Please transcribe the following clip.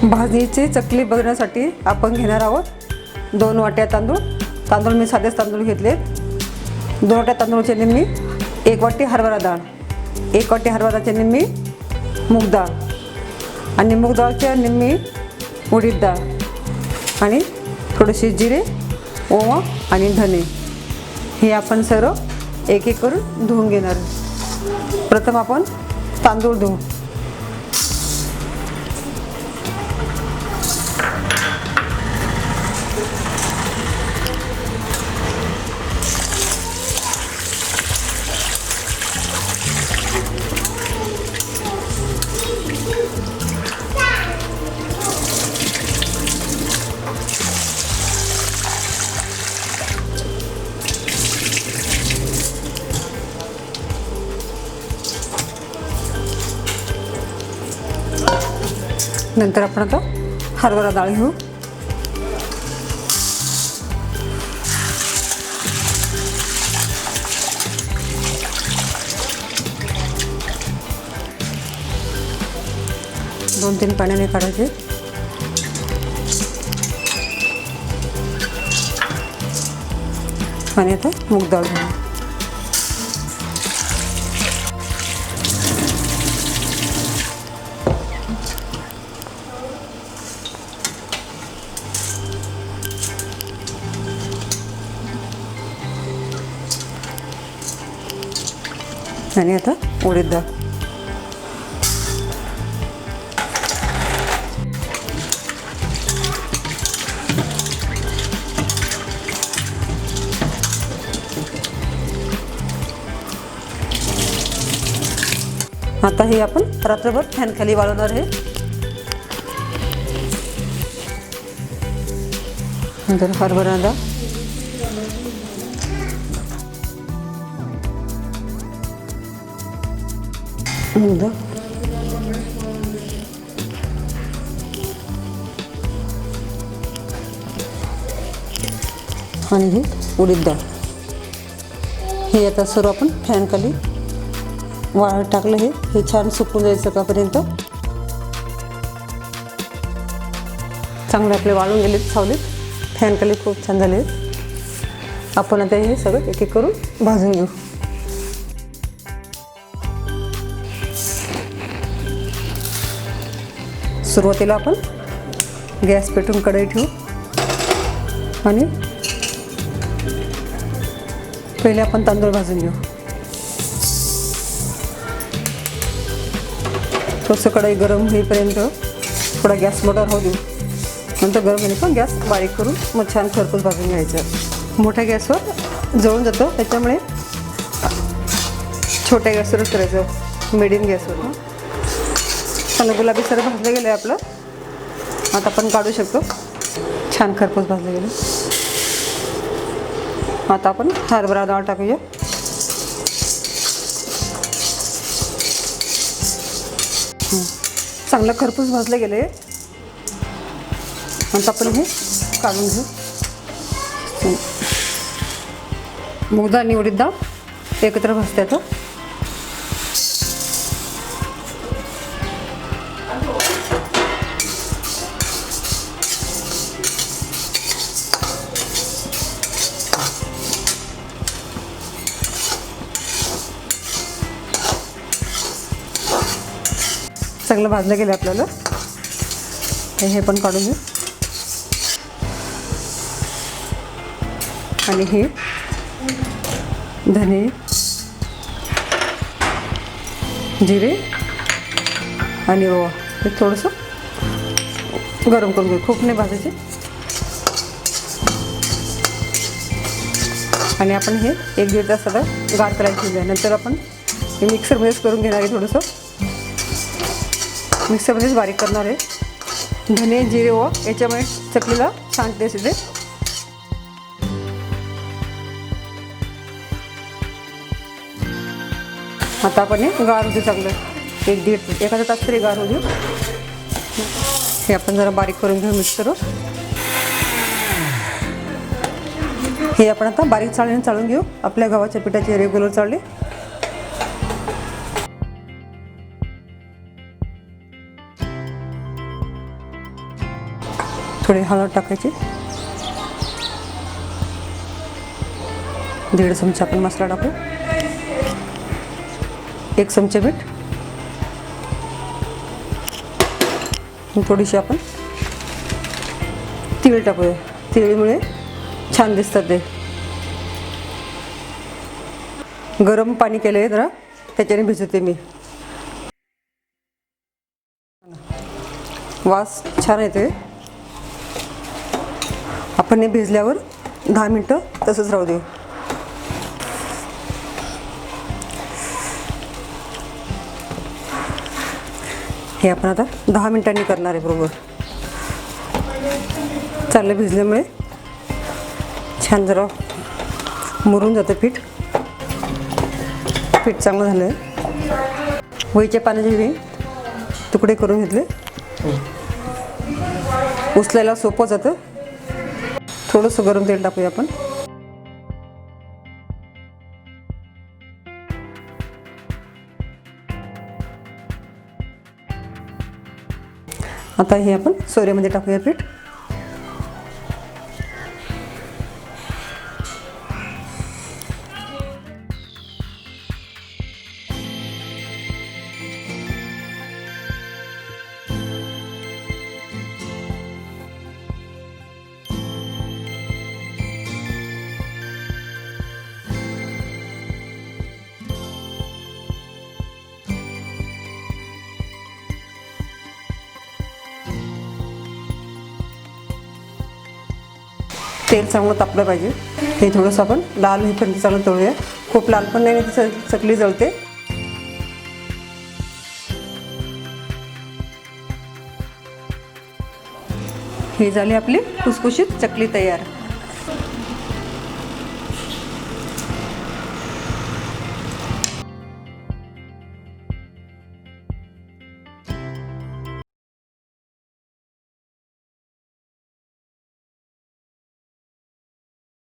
भाजणीची चकली बनवण्यासाठी आपण घेणार आहोत 2 वाट्या तांदूळ मी साधेच तांदूळ घेतले. 2 वाट्या तांदूळाचे निम्मी 1 वाटी हरभरा डाळ, 1 वाटी हरभराचे निम्मी मूग डाळ आणि मूग डाळच्या निम्मी उडीद डाळ आणि थोडेसे जिरे, ओवा आणि धने हे आपण सर्व एक एक करून धुवून घेणार. प्रथम आपण तांदूळ धुवू. नंतर आपण आता हरभरा डाळ घेऊ. दोन 3 पाण्याने काढायचे. आणि आता मूग डाळ घेऊ. आणि आता उडीद डाळ. आता हे आपण रात्रभर फॅन खाली वाळवणार आहे. नंतर हरभरा डाळ, मूग डाळ आणि हे उडीद डाळ हे आता सर्व आपण फॅन खाली वाळत टाकलं. हे छान सुकून जायचं कापर्यंत. चांगले आपले वाळून गेलेत, सावलीत, फॅन खाली खूप छान झाले. आपण आता हे सगळं एक एक करून भाजून घेऊ. सुरुवातीला आपण गॅस पेटवून कढई ठेवू आणि पहिले आपण तांदूळ भाजून घेऊ. थोडंसं कढई गरम होईपर्यंत थोडा गॅस मोठा राहू देऊ. नंतर गरम झाली पण गॅस बारीक करून मग छान खरपूस भाजून घ्यायचं. मोठ्या गॅसवर जळून जातं, त्याच्यामुळे छोट्या गॅसवरच करायचं, मिडियम गॅसवर. पण गुलाबी सरळ भाजलं गेलं आहे आपलं. आता आपण काढू शकतो. छान खरपूस भाजलं गेलं. आता आपण हरभरा डाळ टाकूया. चांगलं खरपूस भाजलं गेलं आहे. आता आपण हे काढून घेऊ. मूग डाळ आणि उडीद डाळ एकत्र भाजते. आता चांगलं भाजलं गेलं आपल्याला. हे पण काढून घेऊ. आणि हे धने, जिरे आणि ओवा हे थोडंसं गरम करून घेऊ. खूप नाही भाजायचे. आणि आपण हे 1-1.5 तास आता गार करायला ठेवूया. नंतर आपण हे मिक्सरमध्येच करून घेणार आहे. थोडंसं मिक्सरमध्येच बारीक करणार आहे. धने, जिरे, ओवा याच्यामुळे चकलीला छान टेस्ट येते. आता आपण हे गार होते चांगलं 1-1.5 तास तरी गार होऊ देऊ. हे आपण जरा बारीक करून घेऊ मिक्सरवर. हे आपण आता बारीक चाळणीने चाळून घेऊ. आपल्या गव्हाच्या पिठाचे रेग्युलर चाळले. थोडी हळद टाकायची, 1.5 चमचा आपण मसाला टाकू, 1 चमचा मीठ, थोडीशी आपण तीळ टाकूया, तिळीमुळे छान दिसतात ते. गरम पाणी केलं आहे जरा, त्याच्याने भिजवते मी. वास छान येते. आपण हे भिजल्यावर 10 मिनटं तसंच राहू देऊ. हे आपण आता 10 मिनिटांनी करणार आहे बरोबर. चांगलं भिजल्यामुळे छान जरा मुरून जातं पीठ. पीठ चांगलं झालं आहे. वहीच्या पाण्याचे मी तुकडे करून घेतले. उचलायला सोपं जातं. थोडंसं गरम तेल टाकूया आपण. आता हे आपण सोऱ्यामध्ये टाकूया पीठ. तेल चांगलं तापलं पाहिजे. हे थोडंसं आपण लाल होईपर्यंत चांगलं तळूया. खूप लाल पण नाही, ती चकली जळते. ही झाली आपली खुसखुशीत चकली तयार.